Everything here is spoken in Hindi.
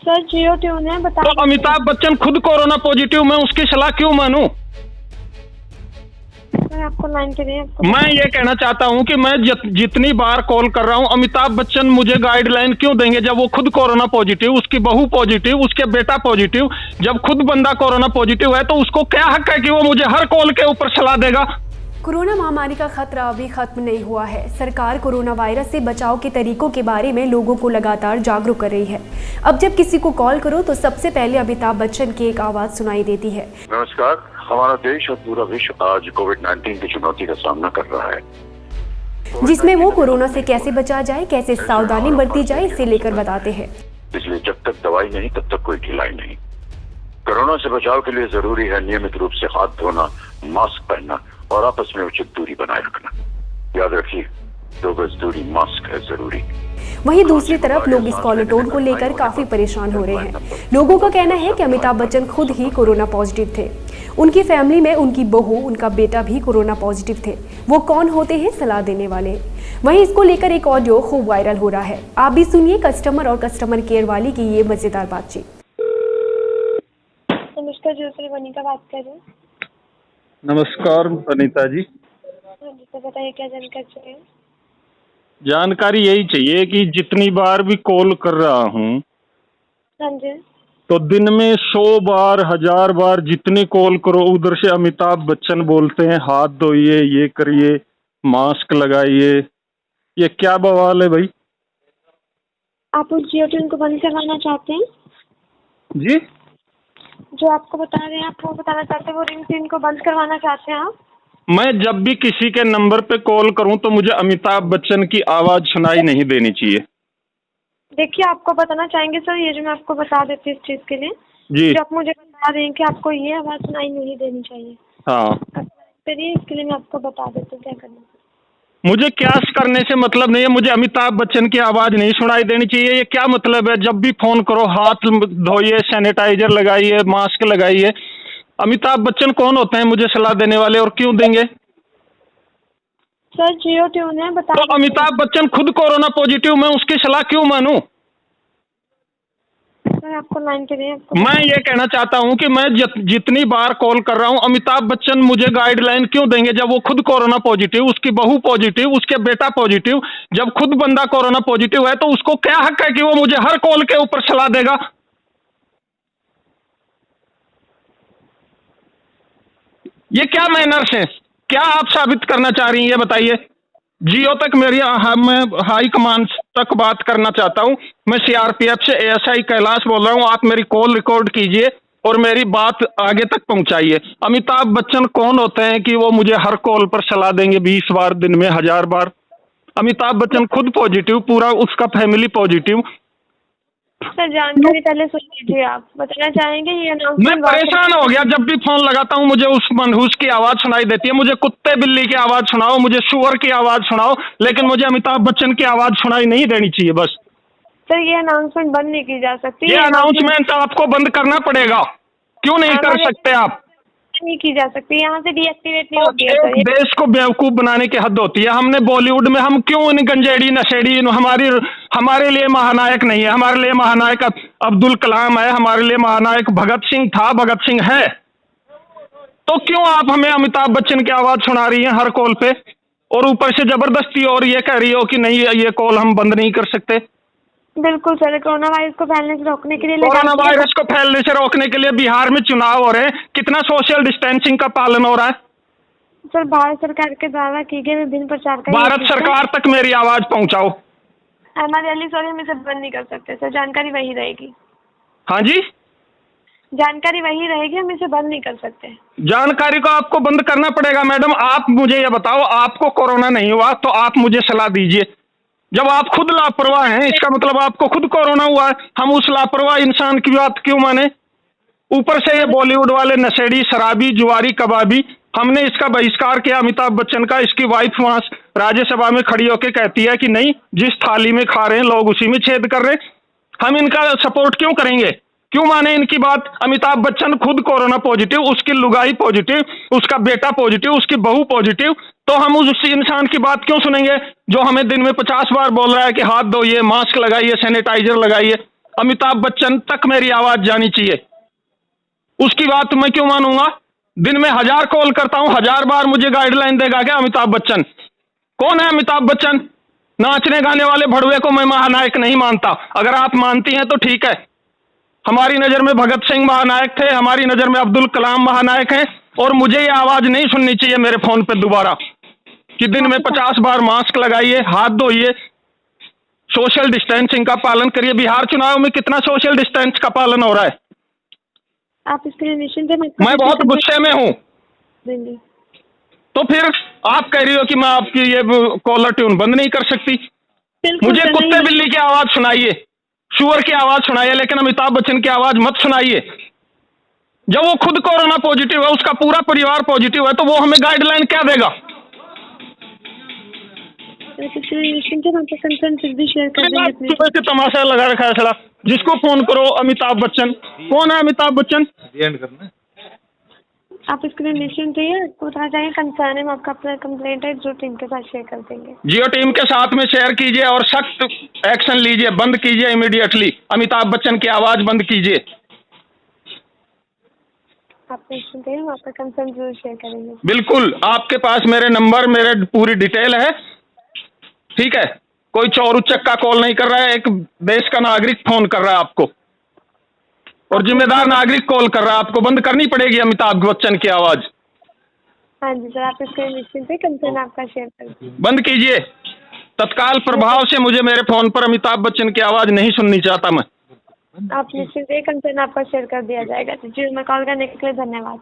सर जियो ट्यून है, बता। तो अमिताभ बच्चन खुद कोरोना पॉजिटिव, मैं उसकी सलाह क्यों मानूं? सर आपको लाइन पे नहीं, आपको मैं ये कहना चाहता हूं कि मैं जितनी बार कॉल कर रहा हूं, अमिताभ बच्चन मुझे गाइडलाइन क्यों देंगे जब वो खुद कोरोना पॉजिटिव, उसकी बहू पॉजिटिव, उसके बेटा पॉजिटिव। जब खुद बंदा कोरोना पॉजिटिव है तो उसको क्या हक है कि वो मुझे हर कॉल के ऊपर सलाह देगा? कोरोना महामारी का खतरा अभी खत्म नहीं हुआ है। सरकार कोरोना वायरस से बचाव के तरीकों के बारे में लोगों को लगातार जागरूक कर रही है। अब जब किसी को कॉल करो तो सबसे पहले अमिताभ बच्चन की एक आवाज सुनाई देती है। नमस्कार। हमारा देश और पूरा विश्व आज कोविड-19 की चुनौती का सामना कर रहा है, जिसमें वो कोरोना से कैसे बचा जाए, कैसे सावधानी बरती जाए, इसे लेकर बताते हैं। इसलिए जब तक दवाई नहीं तब तक कोई ढिलाई नहीं। कोरोना से बचाव के लिए जरूरी है नियमित रूप से हाथ धोना, मास्क पहनना और आपस में उचित दूरी बनाए रखना। याद रखिए, 2 गज दूरी, मास्क है जरूरी। वहीं दूसरी तरफ लोग इस कॉलर टोन को लेकर काफी परेशान हो रहे हैं। लोगों का कहना है कि अमिताभ बच्चन खुद ही कोरोना पॉजिटिव थे। उनकी फैमिली में उनकी बहू, उनका बेटा भी कोरोना पॉजिटिव थे। वो कौन होते हैं सलाह देने वाले? वहीं इसको लेकर एक ऑडियो खूब वायरल हो रहा है। आप भी सुनिए कस्टमर और कस्टमर केयर वाली की ये मजेदार बातचीत। नमस्कार, ज्योति वनिका बात कर रहे हैं। नमस्कार अनीता जी। हाँ जी सर, बताइए क्या जानकारी चाहिए? जानकारी यही चाहिए कि जितनी बार भी कॉल कर रहा हूँ हाँ जी। तो दिन में 100 बार, 1000 बार जितनी कॉल करो उधर से अमिताभ बच्चन बोलते हैं हाथ धोइए, ये करिए, मास्क लगाइए। ये क्या बवाल है भाई? आप उस जियो ट्यून को बंद करवाना चाहते हैं? जी, जो आपको बता रहे हैं, आप वो बताना चाहते हैं, वो रिंग टोन को बंद करवाना चाहते हैं आप? मैं जब भी किसी के नंबर पे कॉल करूं तो मुझे अमिताभ बच्चन की आवाज सुनाई नहीं देनी चाहिए। देखिए, आपको बताना चाहेंगे सर, ये जो मैं आपको बता देती हूँ इस चीज के लिए, जी जो आप मुझे बता रहे हैं कि आपको ये आवाज सुनाई नहीं देनी चाहिए। हाँ, चलिए इसके लिए मैं आपको बता देती हूँ क्या करना है। मुझे क्या करने से मतलब नहीं है। मुझे अमिताभ बच्चन की आवाज नहीं सुनाई देनी चाहिए। ये क्या मतलब है? जब भी फोन करो हाथ धोइए, सैनिटाइजर लगाइए, मास्क लगाइए। अमिताभ बच्चन कौन होते हैं मुझे सलाह देने वाले, और क्यों देंगे? सर जियो ट्यून है, बता। तो अमिताभ बच्चन खुद कोरोना पॉजिटिव, मैं उसकी सलाह क्यों मानूं? सर आपको लाइन पे नहीं, आपको मैं ये कहना चाहता हूं कि मैं जितनी बार कॉल कर रहा हूं, अमिताभ बच्चन मुझे गाइडलाइन क्यों देंगे जब वो खुद कोरोना पॉजिटिव, उसकी बहू पॉजिटिव, उसके बेटा पॉजिटिव। जब खुद बंदा कोरोना पॉजिटिव है तो उसको क्या हक है कि वो मुझे हर कॉल के ऊपर सलाह देगा? ये क्या मैनर्स है? क्या आप साबित करना चाह रही हैं, ये बताइए। जियो तक मेरी मैं हाई कमांड तक बात करना चाहता हूं। मैं सीआरपीएफ से एएसआई कैलाश बोल रहा हूं। आप मेरी कॉल रिकॉर्ड कीजिए और मेरी बात आगे तक पहुंचाइए। अमिताभ बच्चन कौन होते हैं कि वो मुझे हर कॉल पर सलाह देंगे 20 बार, दिन में 1000 बार? अमिताभ बच्चन खुद पॉजिटिव, पूरा उसका फैमिली पॉजिटिव। सर जानकारी पहले सुन लीजिए। आप बताना चाहेंगे ये मैं अनाउंसमेंट? परेशान हो गया। जब भी फोन लगाता हूं मुझे उस मनहूस की आवाज सुनाई देती है। मुझे कुत्ते बिल्ली की आवाज सुनाओ, मुझे सुअर की आवाज सुनाओ, लेकिन मुझे अमिताभ बच्चन की आवाज सुनाई नहीं देनी चाहिए बस। सर ये अनाउंसमेंट बंद नहीं की जा सकती। ये अनाउंसमेंट आपको बंद करना पड़ेगा। क्यों नहीं कर सकते आप? नहीं की जा सकती, यहाँ से डीएक्टिवेट नहीं तो होती है सर। एक देश को बेवकूफ बनाने की हद होती है। हमने बॉलीवुड में हम क्यों इन गंजेड़ी नशेड़ी, हमारे लिए महानायक नहीं है। हमारे लिए महानायक अब्दुल कलाम है, हमारे लिए महानायक भगत सिंह था, भगत सिंह है। तो क्यों आप हमें अमिताभ बच्चन की आवाज सुना रही हैं हर कॉल पे, और ऊपर से जबरदस्ती और ये कह रही हो कि नहीं ये कॉल हम बंद नहीं कर सकते? बिल्कुल सर, कोरोना वायरस को फैलने से रोकने के लिए कोरोना वायरस को फैलने से रोकने के लिए बिहार में चुनाव हो रहे हैं। कितना सोशल डिस्टेंसिंग का पालन हो रहा है? सर भारत सरकार के द्वारा की गई विभिन्न प्रचार का भारत सरकार तक मेरी आवाज पहुंचाओ। हमारे अली सॉरी हम इसे बंद नहीं कर सकते सर, जानकारी वही रहेगी। हाँ जी, जानकारी वही रहेगी, हम इसे बंद नहीं कर सकते। जानकारी को आपको बंद करना पड़ेगा मैडम। आप मुझे ये बताओ, आपको कोरोना नहीं हुआ तो आप मुझे सलाह दीजिए। जब आप खुद लापरवाह हैं, इसका मतलब आपको खुद कोरोना हुआ है। हम उस लापरवाह इंसान की बात क्यों माने? ऊपर से ये बॉलीवुड वाले नशेड़ी, शराबी, जुआरी, कबाबी। हमने इसका बहिष्कार किया अमिताभ बच्चन का। इसकी वाइफ वहां राज्यसभा में खड़ी होकर कहती है कि नहीं, जिस थाली में खा रहे हैं लोग उसी में छेद कर रहे हैं। हम इनका सपोर्ट क्यों करेंगे? क्यों माने इनकी बात? अमिताभ बच्चन खुद कोरोना पॉजिटिव, उसकी लुगाई पॉजिटिव, उसका बेटा पॉजिटिव, उसकी बहू पॉजिटिव। तो हम उस इंसान की बात क्यों सुनेंगे जो हमें दिन में 50 बार बोल रहा है कि हाथ धोइए, मास्क लगाइए, सैनिटाइजर लगाइए? अमिताभ बच्चन तक मेरी आवाज जानी चाहिए। उसकी बात मैं क्यों मानूंगा? दिन में 1000 कॉल करता हूं, 1000 बार मुझे गाइडलाइन देगा क्या अमिताभ बच्चन? कौन है अमिताभ बच्चन? नाचने गाने वाले भड़वे को मैं महानायक नहीं मानता। अगर आप मानती हैं तो ठीक है। हमारी नजर में भगत सिंह महानायक थे, हमारी नजर में अब्दुल कलाम महानायक हैं, और मुझे ये आवाज नहीं सुननी चाहिए मेरे फोन पे दोबारा कि दिन में 50 बार मास्क लगाइए, हाथ धोइए, सोशल डिस्टेंसिंग का पालन करिए। बिहार चुनाव में कितना सोशल डिस्टेंस का पालन हो रहा है? आप इसके लिए निश्चिंत हैं। मैं बहुत गुस्से में हूँ। देंगे। तो फिर आप कह रही हो कि मैं आपकी ये कॉलर ट्यून बंद नहीं कर सकती? बिल्कुल मुझे सर, कुत्ते नहीं। बिल्ली की आवाज सुनाइए, शुअर की आवाज सुनाइए, लेकिन अमिताभ बच्चन की आवाज मत सुनाइए। जब वो खुद कोरोना पॉजिटिव है, उसका पूरा परिवार पॉजिटिव है, तो वो हमें गाइडलाइन क्या देगा? इसके लिए निश्चिंत हैं, आपका कंसर्न फिर भी शेयर कर देंगे अपने। सुबह से तमाशा लगा रखा है साला। जिसको फोन करो अमिताभ बच्चन। कौन है अमिताभ बच्चन? आप इसके लिए निश्चिंत रहिए। आपको बताना चाहिए कंसर्न है, हम आपका अपना कंप्लेंट है जो टीम के साथ शेयर कर देंगे। जियो टीम के साथ में शेयर कीजिए और सख्त एक्शन लीजिए, बंद कीजिए इमीडिएटली। अमिताभ बच्चन की आवाज बंद कीजिए। आप निश्चिंत रहिए, हम आपका कंसर्न जरूर शेयर करेंगे। बिल्कुल, आपके पास मेरे नंबर, मेरे पूरी डिटेल है, ठीक है? कोई चोर उचक्का कॉल नहीं कर रहा है, एक देश का नागरिक फोन कर रहा है आपको, और जिम्मेदार नागरिक कॉल कर रहा है। आपको बंद करनी पड़ेगी अमिताभ बच्चन की आवाज। हाँ जी सर, आप इसके लिए निश्चिंत है, कंसर्न आपका शेयर कर देंगे। बंद कीजिए तत्काल प्रभाव से। मुझे मेरे फोन पर अमिताभ बच्चन की आवाज नहीं सुननी चाहता मैं। आप निश्चिंत रहिए, कंसर्न आपका शेयर कर दिया जाएगा। जी, मैं कॉल करने के लिए धन्यवाद।